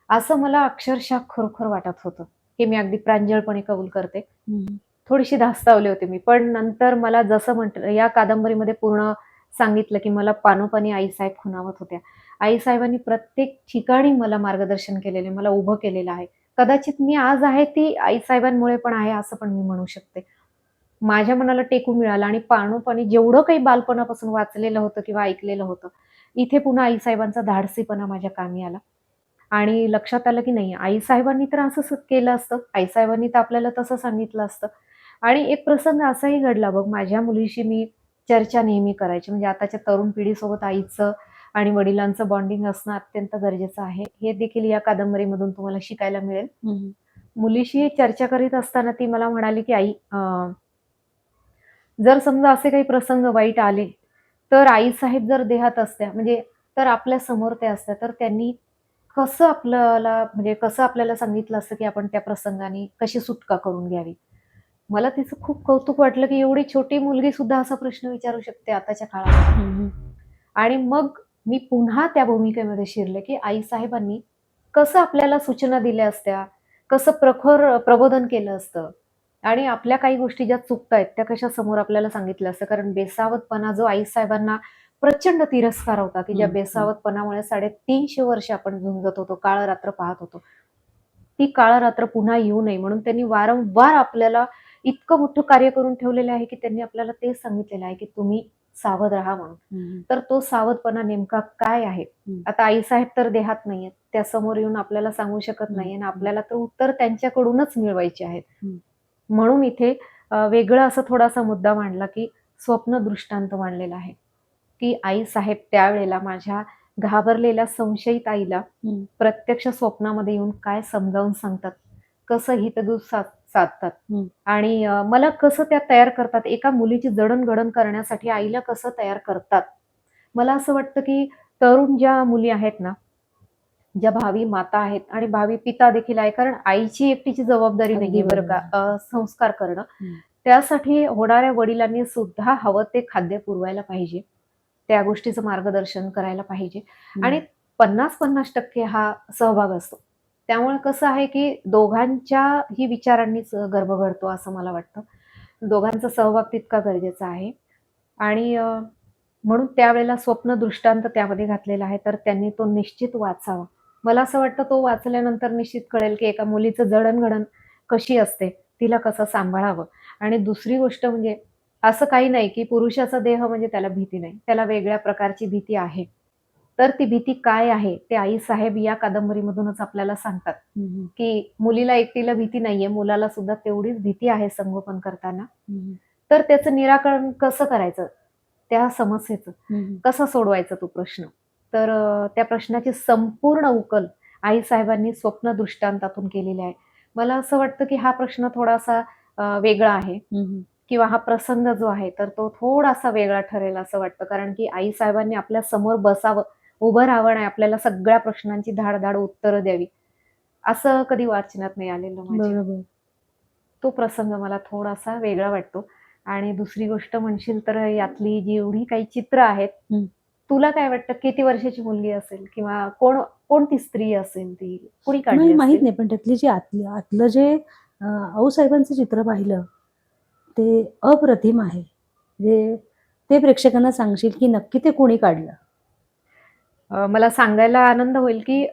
असं मला अक्षरशः खरोखर वाटत होतं. हे मी अगदी प्रांजळपणे कबूल करते. हं. थोडीशी धास्तावले होते मी. पण नंतर मला जसं म्हटलं या कादंबरीमध्ये पूर्ण सांगितलं, की मला पानोपानी आईसाहेब खुणावत होत्या. आईसाहेबांनी प्रत्येक ठिकाणी मला मार्गदर्शन केलेले, मला उभं केलेलं आहे. कदाचित मी आज आहे ती आईसाहेबांमुळे पण आहे असं पण मी म्हणू शकते. माझ्या मनाला टेकू मिळालं आणि पानोपानी जेवढं काही बालपणापासून वाचलेलं होतं किंवा ऐकलेलं होतं, इथे पुन्हा आईसाहेबांचा धाडसीपणा माझ्या कामी आला. आणि लक्षात आलं की नाही आईसाहेबांनी तर असंच केलं असतं. आईसाहेबांनी तर आपल्याला तसं सांगितलं असतं. आणि एक प्रसंग असाही घडला बघ, माझ्या मुलीशी मी चर्चा नेहमी करायची. म्हणजे आताच्या तरुण पिढीसोबत आईचं आणि वडिलांचं बॉन्डिंग असणं अत्यंत गरजेचं आहे. हे देखील या कादंबरीमधून तुम्हाला शिकायला मिळेल. हं. मुलीशी चर्चा करीत असताना ती मला म्हणाली, की "आई, जर समजा असे काही प्रसंग वाईट आले, तर आईसाहेब जर देहात असत्या म्हणजे तर आपल्या समोर त्या असत्या, तर त्यांनी कसं आपल्याला म्हणजे कसं आपल्याला सांगितलं असतं, की आपण त्या प्रसंगाने कशी सुटका करून घ्यावी." मला तिचं खूप कौतुक वाटलं, की एवढी छोटी मुलगी सुद्धा असा प्रश्न विचारू शकते आताच्या काळामध्ये. हं. हं. आणि मग मी पुन्हा त्या भूमिकेमध्ये शिरले, की आईसाहेबांनी कसं आपल्याला सूचना दिल्या असत्या, कसं प्रखर प्रबोधन केलं असतं आणि आपल्या काही गोष्टी ज्या चुकतायत त्या कशा समोर आपल्याला सांगितल्या असत्या. कारण बेसावधपणा जो आईसाहेबांना प्रचंड तिरस्कार होता की ज्या हम्म. बेसावतपणामुळे 350 वर्ष आपण झुंजत होतो, काळ रात्र पाहत होतो. ती काळ रात्र पुन्हा येऊ नये म्हणून त्यांनी वारंवार आपल्याला इतकं मोठं कार्य करून ठेवलेलं आहे की त्यांनी आपल्याला तेच सांगितलेलं आहे की तुम्ही सावध राहा म्हणून. हम्म. तर तो सावधपणा नेमका काय आहे? हम्म. आता आईसाहेब तर देहात नाहीयेत, त्या समोर येऊन आपल्याला सांगू शकत नाहीये आणि आपल्याला तर उत्तर त्यांच्याकडूनच मिळवायचे आहेत. म्हणून इथे वेगळा असा थोडासा मुद्दा मांडला की स्वप्न दृष्टांत मांडलेला आहे की आईसाहेब त्यावेळेला माझ्या घाबरलेल्या संशयित आईला प्रत्यक्ष स्वप्नामध्ये येऊन काय समजावून सांगतात, कसं हितगुज साधतात आणि मला कसं त्या तयार करतात, एका मुलीची जडणघडण करण्यासाठी आईला कसं तयार करतात. मला असं वाटतं की तरुण ज्या मुली आहेत ना, ज्या भावी माता आहेत आणि भावी पिता देखील आहे, कारण आईची एकटीची जबाबदारी अगदी नाहीये बरं का संस्कार करणं. त्यासाठी होणाऱ्या वडिलांनी सुद्धा हवं ते खाद्य पुरवायला पाहिजे, त्या गोष्टीचं मार्गदर्शन करायला पाहिजे आणि 50-50% हा सहभाग असतो. त्यामुळे कसं आहे की दोघांच्याही विचारांनीच गर्भ घडतो असं मला वाटतं. दोघांचा सहभाग तितका गरजेचा आहे आणि म्हणून त्यावेळेला स्वप्न दृष्टांत त्यामध्ये घातलेला आहे, तर त्यांनी तो निश्चित वाचावा. मला असं वाटतं तो वाचल्यानंतर निश्चित कळेल की एका मुलीचं जडणघडण कशी असते, तिला कसं सांभाळावं. आणि दुसरी गोष्ट म्हणजे असं काही नाही की पुरुषाचा देह म्हणजे त्याला भीती नाही, त्याला वेगळ्या प्रकारची भीती आहे. तर ती भीती काय आहे ते आईसाहेब या कादंबरीमधूनच आपल्याला सांगतात की मुलीला एकटीला भीती नाहीये, मुलाला सुद्धा तेवढीच भीती आहे संगोपन करताना. तर त्याचं निराकरण कसं करायचं, त्या समस्येचं कसं सोडवायचा तो प्रश्न. तर त्या प्रश्नाची संपूर्ण उकल आईसाहेबांनी स्वप्न दृष्टांतातून केलेली आहे. मला असं वाटतं की हा प्रश्न थोडासा वेगळा आहे किंवा हा प्रसंग जो आहे तर तो थोडासा वेगळा ठरेल असं वाटतं, कारण की आईसाहेबांनी आपल्या समोर बसावं, उभं राहावं आणि आपल्याला सगळ्या प्रश्नांची धाड उत्तरं द्यावी, असं कधी वाचनात नाही आलेलं माझ्या. बरोबर. तो प्रसंग मला थोडासा वेगळा वाटतो. आणि दुसरी गोष्ट म्हणशील तर यातली जेवढी काही चित्र आहेत, तुला काय वाटतं किती वर्षाची मुलगी असेल किंवा कोणती स्त्री असेल ती? कुणी काढली नाही माहित असेल? नाही, पण त्यातली जी आतलं जे आऊसाहेबांचं चित्र पाहिलं ते अप्रतिम आहे. म्हणजे ते प्रेक्षकांना सांगशील की नक्की ते कोणी काढलं? मला सांगायला आनंद होईल की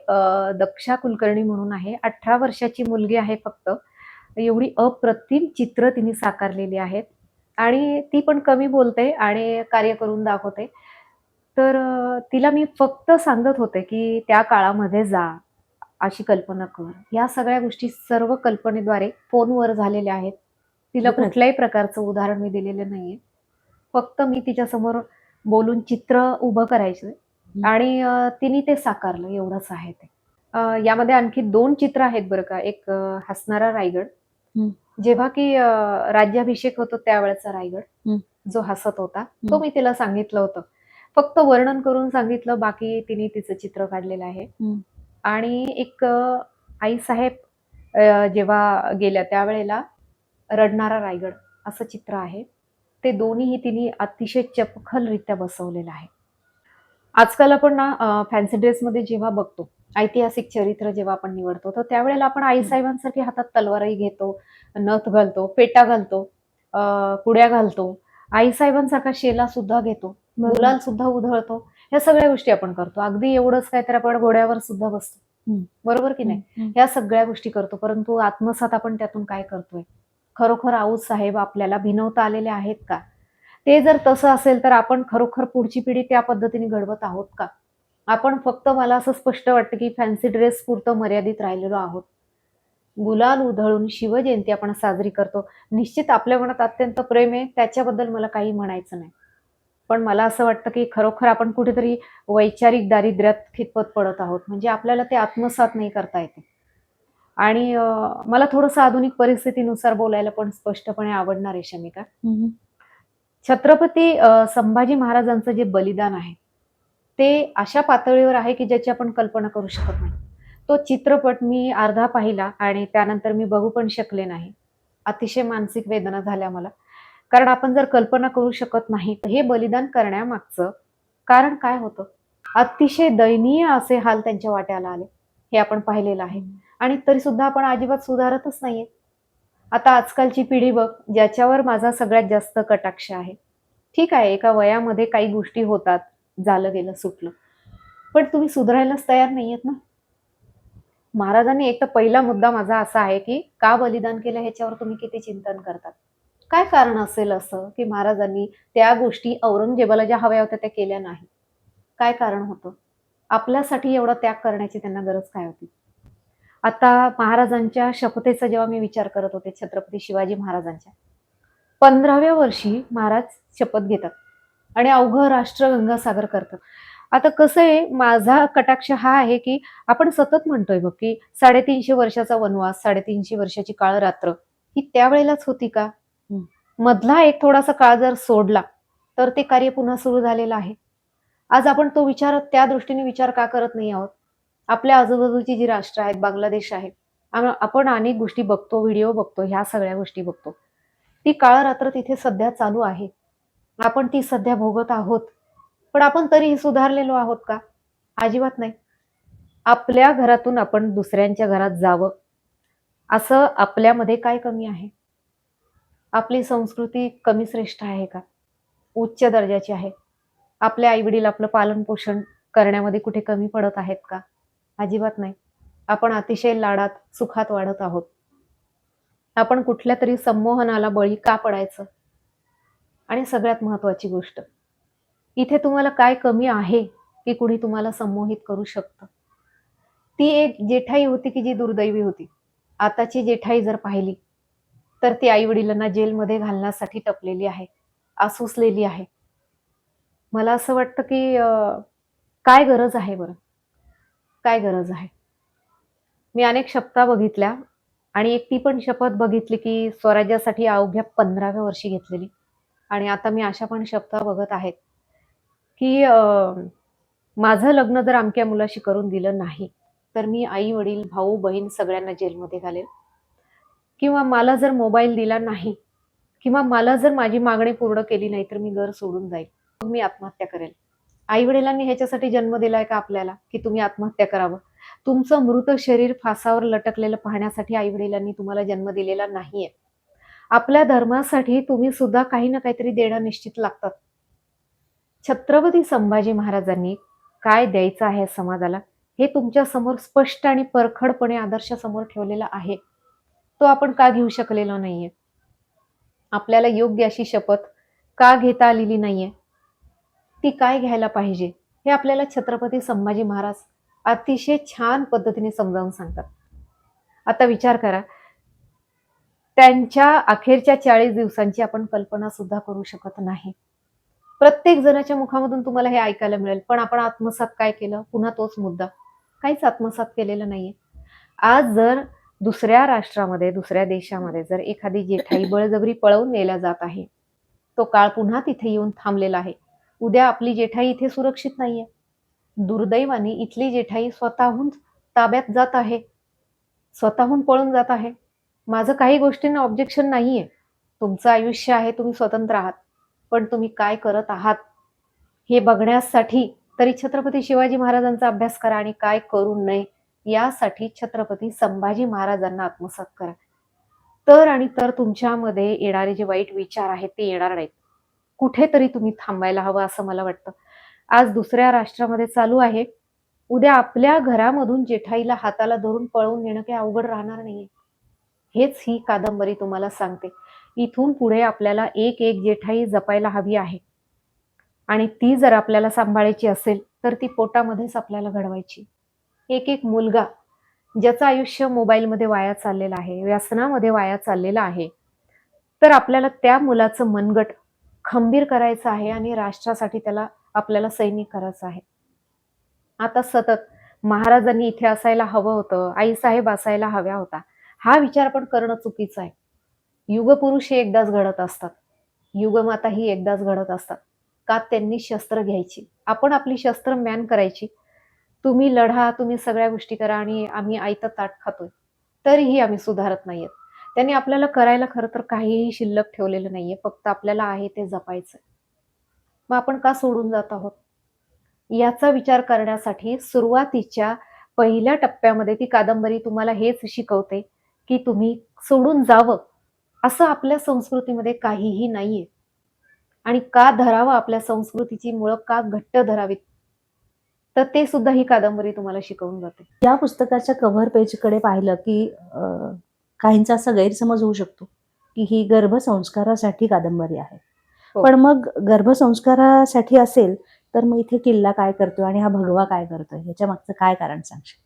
दक्षा कुलकर्णी म्हणून आहे. 18 वर्षाची मुलगी आहे फक्त. एवढी अप्रतिम चित्र तिने साकारलेली आहेत आणि ती पण कमी बोलते आणि कार्य करून दाखवते. तर तिला मी फक्त सांगत होते की त्या काळामध्ये जा, अशी कल्पना कर. या सगळ्या गोष्टी सर्व कल्पनेद्वारे फोनवर झालेल्या आहेत. तिला खरंच. कुठल्याही प्रकारचं उदाहरण मी दिलेलं नाहीये. फक्त मी तिच्यासमोर बोलून चित्र उभं करायचं आणि तिने ते साकारलं एवढंच आहे ते. यामध्ये आणखी 2 चित्र आहेत बरं का. एक हसणारा रायगड. जेव्हा की राज्याभिषेक होतो त्यावेळेचा रायगड, जो हसत होता, तो मी तिला सांगितलं होतं. फक्त वर्णन करून सांगितलं, बाकी तिने तिचं चित्र काढलेलं आहे. आणि एक आईसाहेब जेव्हा गेल्या त्यावेळेला रडणारा रायगड असं चित्र आहे. ते दोन्हीही तिने अतिशय चपखलरित्या बसवलेलं आहे. आजकाल आपण ना फॅन्सी ड्रेसमध्ये जेव्हा बघतो, ऐतिहासिक चरित्र जेव्हा आपण निवडतो, तर त्यावेळेला आपण आईसाहेबांसारखी हातात तलवारही घेतो, नथ घालतो, फेटा घालतो, कुड्या घालतो. आईसाहेबांसारखा शेला सुद्धा घेतो, गुलाल सुद्धा उधळतो. ह्या सगळ्या गोष्टी आपण करतो. अगदी एवढंच काय तर आपण घोड्यावर सुद्धा बसतो. बरोबर की नाही? ह्या सगळ्या गोष्टी करतो, परंतु आत्मसात आपण त्यातून काय करतोय? खरोखर आऊसाहेब आपल्याला भिनवता आलेले आहेत का? ते जर तसं असेल तर आपण खरोखर पुढची पिढी त्या पद्धतीने घडवत आहोत का? आपण फक्त मला असं स्पष्ट वाटतं की फॅन्सी ड्रेस पुरतं मर्यादित राहिलेलो आहोत. गुलाल उधळून शिवजयंती आपण साजरी करतो. निश्चित आपल्या मनात अत्यंत प्रेम आहे, त्याच्याबद्दल मला काही म्हणायचं नाही. पण मला असं वाटतं की खरोखर आपण कुठेतरी वैचारिक दारिद्र्यात खितपत पडत आहोत. म्हणजे आपल्याला ते आत्मसात नाही करता येत. आणि मला थोडंसं आधुनिक परिस्थितीनुसार बोलायला पण स्पष्टपणे आवडणार आहे शमिका. छत्रपती संभाजी महाराजांचं जे बलिदान आहे, ते अशा पातळीवर आहे की ज्याची आपण कल्पना करू शकत नाही. तो चित्रपट मी अर्धा पाहिला आणि त्यानंतर मी बघू पण शकले नाही. अतिशय मानसिक वेदना झाल्या मला. कारण आपण जर कल्पना करू शकत नाही, तर हे बलिदान करण्यामागचं कारण काय होतं? अतिशय दयनीय असे हाल त्यांच्या वाट्याला आले. हे आपण पाहिलेलं आहे. आणि तरी सुद्धा आपण अजिबात सुधारतच नाहीये. आता आजकालची पिढी बघ, ज्याच्यावर माझा सगळ्यात जास्त कटाक्ष आहे. ठीक आहे, एका वयामध्ये काही गोष्टी होतात. झालं गेलं सुटलं. पण तुम्ही सुधारायलाच तयार नाहीयेत ना. महाराजांनी एक तर पहिला मुद्दा माझा असा आहे, की का बलिदान केलं ह्याच्यावर तुम्ही किती चिंतन करतात? काय कारण असेल असं, की महाराजांनी त्या गोष्टी औरंगजेबाला ज्या हव्या होत्या त्या केल्या नाही? काय कारण होतं? आपल्यासाठी एवढा त्याग करण्याची त्यांना गरज काय होती? आता महाराजांच्या शपथेचा जेव्हा मी विचार करत होते, छत्रपती शिवाजी महाराजांच्या 15व्या वर्षी महाराज शपथ घेतात आणि अवघं राष्ट्र गंगासागर करतात. आता कसं आहे, माझा कटाक्ष हा आहे, की आपण सतत म्हणतोय बघ, की 350 वर्षाचा वनवास, 350 वर्षाची काळ रात्र ही त्यावेळेलाच होती का? हं. मधला एक थोडासा काळ जर सोडला, तर ते कार्य पुन्हा सुरू झालेलं आहे. आज आपण तो विचार त्या दृष्टीने विचार का करत नाही आहोत? आपल्या आजूबाजूची जी राष्ट्र आहेत, बांगलादेश आहे. आपण अनेक गोष्टी बघतो, व्हिडिओ बघतो, ह्या सगळ्या गोष्टी बघतो. ती काळ-रात्र तिथे सध्या चालू आहे. आपण ती सध्या भोगत आहोत. पण आपण तरीही सुधारलेलो आहोत का? अजिबात नाही. आपल्या घरातून आपण दुसऱ्यांच्या घरात जावं, असं आपल्यामध्ये काय कमी आहे? आपली संस्कृती कमी श्रेष्ठ आहे का? उच्च दर्जाची आहे. आपले आई-वडील आपलं पालन-पोषण करण्यामध्ये कुठे कमी पडत आहेत का? अजिबात नाही. आपण अतिशय लाडात, सुखात वाढत आहोत. आपण कुठल्यातरी संमोहनाला बळी का पडायचं? आणि सगळ्यात महत्त्वाची गोष्ट, इथे तुम्हाला काय कमी आहे, की कुणी तुम्हाला संमोहित करू शकतं? ती एक जेठाई होती, की जी दुर्दैवी होती. आताची जेठाई जर पाहिली, तर ती आई-वडिलांना जेलमध्ये घालण्यासाठी टपलेली आहे, आसुसलेली आहे. मला असं वाटतं, की काय गरज आहे बरं? काय गरज आहे? मी अनेक शपथा बघितल्या आणि एक ती पण शपथ बघितली, की स्वराज्यासाठी अवघ्या 15व्या वर्षी घेतलेली आणि आता मी अशा पण शपथा बघत आहेत, की माझं लग्न जर अमक्या मुलाशी करून दिलं नाही, तर मी आई-वडील, भाऊ-बहीण सगळ्यांना जेलमध्ये घालेल किंवा मला जर मोबाईल दिला नाही किंवा मला जर माझी मागणी पूर्ण केली नाही, तर मी घर सोडून जाईल. मग मी आत्महत्या करेल. आई-वडिलांनी ह्याच्यासाठी जन्म दिलाय का आपल्याला, की तुम्ही आत्महत्या करावं? तुमचं मृत शरीर फासावर लटकलेलं पाहण्यासाठी आई-वडिलांनी तुम्हाला जन्म दिलेला नाहीये. आपल्या धर्मासाठी तुम्ही सुद्धा काही ना काहीतरी देणं निश्चित लागतात. छत्रपती संभाजी महाराजांनी काय द्यायचं आहे समाजाला, हे तुमच्या समोर स्पष्ट आणि परखडपणे आदर्शासमोर ठेवलेला आहे. तो आपण का घेऊ शकलेलो नाहीये? आपल्याला योग्य अशी शपथ का घेता आलेली नाहीये? ती काय घ्यायला पाहिजे? हे आपल्याला छत्रपती संभाजी महाराज अतिशय छान पद्धतीने समजावून सांगतात. आता विचार करा, त्यांच्या अखेरच्या 40 दिवसांची आपण कल्पना सुद्धा करू शकत नाही. प्रत्येक जणाच्या मुखामधून तुम्हाला हे ऐकायला मिळेल. पण आपण आत्मसात काय केलं? पुन्हा तोच मुद्दा. काहीच आत्मसात केलेलं नाहीये. आज जर दुसऱ्या राष्ट्रामध्ये, दुसऱ्या देशामध्ये जर एखादी जेठाई बळजबरी पळवून नेल्या जात आहे, तो काळ पुन्हा तिथे येऊन थांबलेला आहे. उद्या आपली जेठाई इथे सुरक्षित नाहीये. दुर्दैवाने इथली जेठाई स्वतःहून ताब्यात जात आहे. स्वतःहून पळून जात आहे. माझं काही गोष्टींना ऑब्जेक्शन नाहीये. तुमचं आयुष्य आहे, तुम्ही स्वतंत्र आहात. पण तुम्ही काय करत आहात, हे बघण्यासाठी तरी छत्रपती शिवाजी महाराजांचा अभ्यास करा आणि काय करू नये, यासाठी छत्रपती संभाजी महाराजांना आत्मसात करा. तर आणि तर तुमच्यामध्ये येणारे जे वाईट विचार आहेत, ते येणार नाहीत. कुठेतरी तुम्ही थांबायला हवं असं मला वाटतं. आज दुसऱ्या राष्ट्रामध्ये चालू आहे. उद्या आपल्या घरामधून जेठाईला हाताला धरून पळवून नेणं काही अवघड राहणार नाहीये. हेच ही कादंबरी तुम्हाला सांगते. इथून पुढे आपल्याला एक जेठाई जपायला हवी आहे आणि ती जर आपल्याला सांभाळायची असेल, तर ती पोटामध्येच आपल्याला घडवायची. एक मुलगा ज्याचं आयुष्य मोबाईलमध्ये वाया चाललेलं आहे, व्यसनामध्ये वाया चाललेलं आहे, तर आपल्याला त्या मुलाचं मनगट खंबीर करायचं आहे आणि राष्ट्रासाठी आपल्याला सैनिक करायचं आहे. आता सतत महाराजांनी इथे असायला हवं होतं, आईसाहेब असायला हव्या होता, हा विचार पण करणं चुकीचं आहे. युगपुरुष हे एकदाच घडत असतात. युगमाता ही एकदाच घडत असतात. का त्यांनी शस्त्र घ्यायची, आपण आपली शस्त्र म्यान करायची. तुम्ही लढा, तुम्ही सगळ्या गोष्टी करा आणि आम्ही आयतं ताट खातोय. तरीही आम्ही सुधारत नाहीयेत. त्यांनी आपल्याला करायला खरं तर काहीही शिल्लक ठेवलेलं नाहीये. फक्त आपल्याला आहे ते जपायचंय. मग आपण का सोडून जात आहोत? याचा विचार करण्यासाठी सुरुवातीच्या पहिल्या टप्प्यामध्ये ती कादंबरी तुम्हाला हेच शिकवते, की तुम्ही सोडून जावं, असं आपल्या संस्कृतीमध्ये काहीही नाहीये. आणि का धरावं, आपल्या संस्कृतीची मुळं का घट्ट धरावीत, तर ते सुद्धा ही कादंबरी तुम्हाला शिकवून जाते. या पुस्तकाच्या कव्हर पेजकडे पाहिलं की काहींचा असा गैरसमज होऊ शकतो की ही गर्भसंस्कारासाठी कादंबरी आहे. हो. पण मग गर्भसंस्कारासाठी असेल तर मग इथे किल्ला काय करतोय आणि हा भगवा काय करतोय, ह्याच्या मागचं काय कारण सांगशील?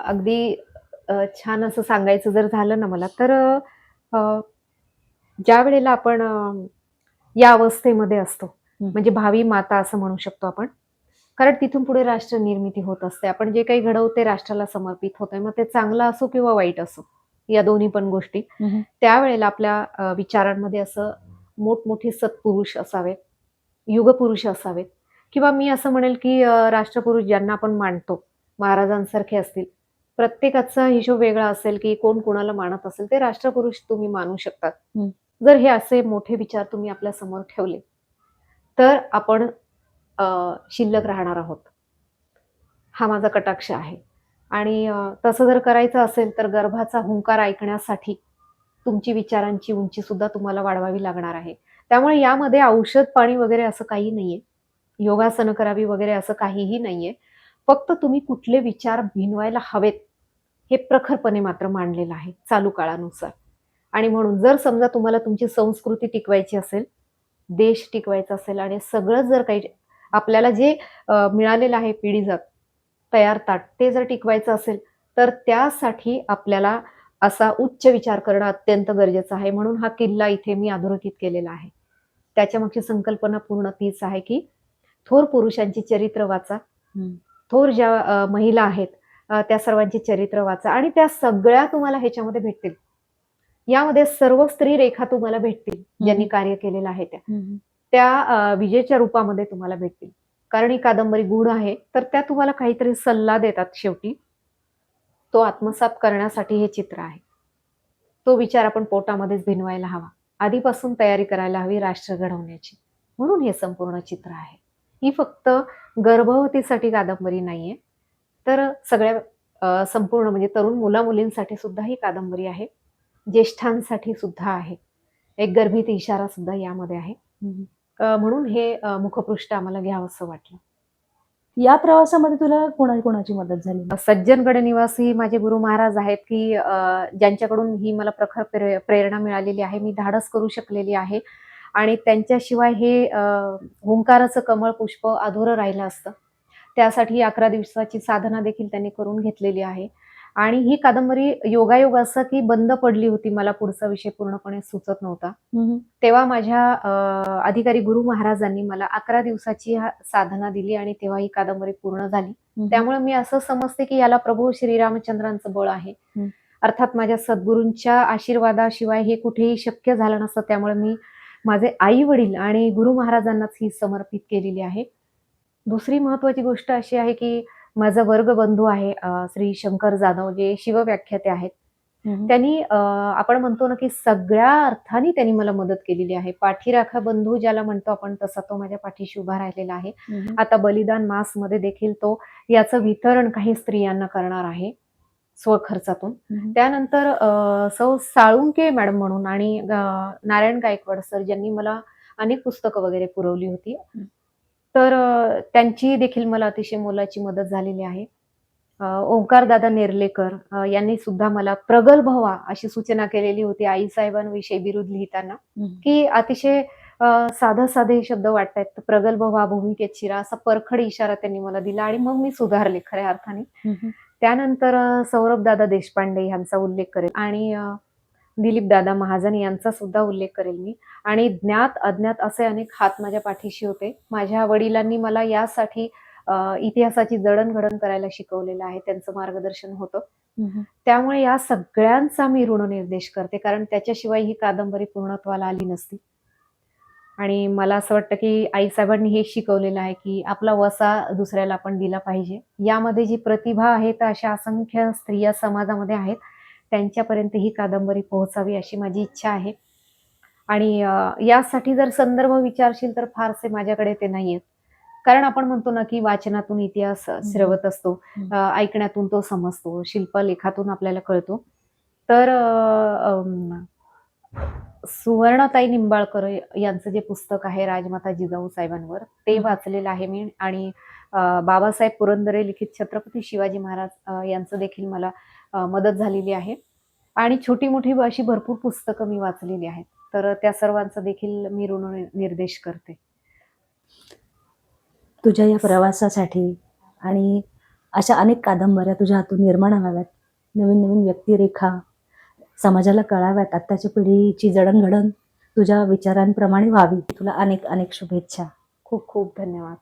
अगदी छान असं सांगायचं जर झालं ना मला, तर अ, ज्यावेळेला आपण या अवस्थेमध्ये असतो, हं. म्हणजे भावी माता असं म्हणू शकतो आपण. कारण तिथून पुढे राष्ट्र निर्मिती होत असते. आपण जे काही घडवू ते राष्ट्राला समर्पित होतंय. मग ते चांगलं असो किंवा वाईट असो, या दोन्ही पण गोष्टी. हं. त्यावेळेला आपल्या विचारांमध्ये असं मोठमोठे सत्पुरुष असावेत, युगपुरुष असावेत किंवा मी असं म्हणेल, की राष्ट्रपुरुष ज्यांना आपण मानतो, महाराजांसारखे असतील. प्रत्येकाचा हिशोब वेगळा असेल, की कोण कोणाला मानत असेल, ते राष्ट्रपुरुष तुम्ही मानू शकतात. हं. जर हे असे मोठे विचार तुम्ही आपल्या समोर ठेवले, तर आपण शिल्लक राहणार आहोत. हा माझा कटाक्ष आहे. आणि तसं जर करायचं असेल, तर गर्भाचा हुंकार ऐकण्यासाठी तुमची विचारांची उंची सुद्धा तुम्हाला वाढवावी लागणार आहे. त्यामुळे यामध्ये औषध पाणी वगैरे असं काही नाहीये. योगासनं करावी वगैरे असं काहीही नाहीये. फक्त तुम्ही कुठले विचार भिनवायला हवेत, हे प्रखरपणे मात्र मांडलेलं आहे चालू काळानुसार. आणि म्हणून जर समजा तुम्हाला तुमची संस्कृती टिकवायची असेल, देश टिकवायचा असेल आणि सगळं जर काही आपल्याला जे मिळालेलं आहे पिढीजात, तयार ताट, ते जर टिकवायचं असेल, तर त्यासाठी आपल्याला असा उच्च विचार करणं अत्यंत गरजेचं आहे. म्हणून हा किल्ला इथे मी अधोरेखित केलेला आहे. त्याच्यामागची संकल्पना पूर्ण तीच आहे, की थोर पुरुषांची चरित्र वाचा. हं. थोर ज्या महिला आहेत, त्या सर्वांची चरित्र वाचा आणि त्या सगळ्या तुम्हाला ह्याच्यामध्ये भेटतील. यामध्ये सर्व स्त्री रेखा तुम्हाला भेटतील, ज्यांनी कार्य केलेलं आहे त्या. हं. त्या विजेच्या रूपामध्ये तुम्हाला भेटतील. कारण ही कादंबरी गूढ आहे, तर त्या तुम्हाला काहीतरी सल्ला देतात शेवटी. तो आत्मसात करण्यासाठी हे चित्र आहे. तो विचार आपण पोटामध्येच भिनवायला हवा. आधीपासून तयारी करायला हवी राष्ट्र घडवण्याची. म्हणून हे संपूर्ण चित्र आहे. ही फक्त गर्भवतीसाठी कादंबरी नाहीये, तर सगळ्या संपूर्ण म्हणजे तरुण मुला-मुलींसाठी सुद्धा ही कादंबरी आहे. ज्येष्ठांसाठी सुद्धा आहे. एक गर्भित इशारा सुद्धा यामध्ये आहे. हं. म्हणून हे मुखपृष्ठ आम्हाला घ्यावंसं वाटलं. या प्रवासामध्ये तुला कोणाकोणाची मदत झाली? सज्जनगड निवासी माझे गुरु महाराज आहेत, की ज्यांच्याकडून ही मला प्रखर प्रेरणा मिळालेली आहे. मी धाडस करू शकलेली आहे आणि त्यांच्याशिवाय हे ओंकाराचं कमळ पुष्प अधुरं राहिलं असतं. त्यासाठी 11 दिवसाची साधना देखील त्यांनी करून घेतलेली आहे. आणि ही कादंबरी योगायोग असं, की बंद पडली होती. मला पुढचा विषय पूर्णपणे सुचत नव्हता. हं. तेव्हा माझ्या अधिकारी गुरु महाराजांनी मला 11 दिवसाची साधना दिली आणि तेव्हा ही कादंबरी पूर्ण झाली. हं. त्यामुळे मी असं समजते, की याला प्रभू श्रीरामचंद्रांचं बळ आहे. हं. अर्थात माझ्या सद्गुरूंच्या आशीर्वादाशिवाय हे कुठेही शक्य झालं नसतं. त्यामुळे मी माझे आई-वडील आणि गुरु महाराजांनाच ही समर्पित केलेली आहे. दुसरी महत्त्वाची गोष्ट अशी आहे, की माझा वर्गबंधू आहे श्री शंकर जाधव, जे शिवव्याख्याते आहेत. हं. त्यांनी आपण म्हणतो ना, की सगळ्या अर्थाने त्यांनी मला मदत केलेली आहे. पाठीराखा बंधू ज्याला म्हणतो आपण, तसा तो माझ्या पाठीशी उभा राहिलेला आहे. हं. आता बलिदान मासमध्ये देखील तो याचं वितरण काही स्त्रियांना करणार आहे स्वखर्चातून. हं. त्यानंतर सौ साळुंके मॅडम म्हणून आणि नारायण गायकवाड सर, ज्यांनी मला अनेक पुस्तकं वगैरे पुरवली होती. तर त्यांची देखील मला अतिशय मोलाची मदत झालेली आहे. ओंकारदादा नेर्लेकर यांनी सुद्धा मला प्रगल्भ व्हा अशी सूचना केलेली होती आईसाहेबांविषयी बिरुद लिहिताना, हं. की अतिशय साधे शब्द वाटतायत. तर प्रगल्भ व्हा, भूमिकेत शिरा, असा परखड इशारा त्यांनी मला दिला आणि मग मी सुधारले खऱ्या अर्थाने. हं. त्यानंतर सौरभदादा देशपांडे यांचा उल्लेख करेल आणि दिलीपदादा महाजन यांचा सुद्धा उल्लेख करेल मी. आणि ज्ञात अज्ञात असे अनेक हात माझ्या पाठीशी होते. माझ्या वडिलांनी मला यासाठी इतिहासाची जडण-घडण करायला शिकवलेलं आहे. त्यांचं मार्गदर्शन होतं. हं. त्यामुळे या सगळ्यांचा मी ऋणनिर्देश करते. कारण त्याच्याशिवाय ही कादंबरी पूर्णत्वाला आली नसती. आणि मला असं वाटतं, की आईसाहेबांनी हे शिकवलेलं आहे, की आपला वसा दुसऱ्याला आपण दिला पाहिजे. यामध्ये जी प्रतिभा आहे, तर अशा असंख्य स्त्रिया समाजामध्ये आहेत. त्यांच्यापर्यंत ही कादंबरी पोहोचावी अशी माझी इच्छा आहे. आणि यासाठी जर संदर्भ विचारशील तर फारसे माझ्याकडे ते नाहीयेत. कारण आपण म्हणतो ना, की वाचनातून इतिहास स्रवत असतो. ऐकण्यातून तो समजतो. शिल्पलेखातून आपल्याला कळतो. तर सुवर्णाताई निंबाळकर यांचं जे पुस्तक आहे राजमाता जिजाऊ साहेबांवर ते हं. वाचलेलं आहे मी आणि बाबासाहेब पुरंदरे लिखित छत्रपती शिवाजी महाराज यांचं देखील मला मदत झालेली आहे आणि छोटी-मोठी अशी भरपूर पुस्तकं मी वाचलेली आहेत. तर त्या सर्वांचा देखील मी ऋणनिर्देश करते. तुझ्या या प्रवासासाठी आणि अशा अनेक कादंबऱ्या तुझ्या हातून निर्माण व्हाव्यात. नवीन-नवीन व्यक्तिरेखा समाजाला कळाव्यात. आत्ताच्या पिढीची जडणघडण तुझ्या विचारांप्रमाणे व्हावी. तुला अनेक अनेक शुभेच्छा. खूप खूप धन्यवाद.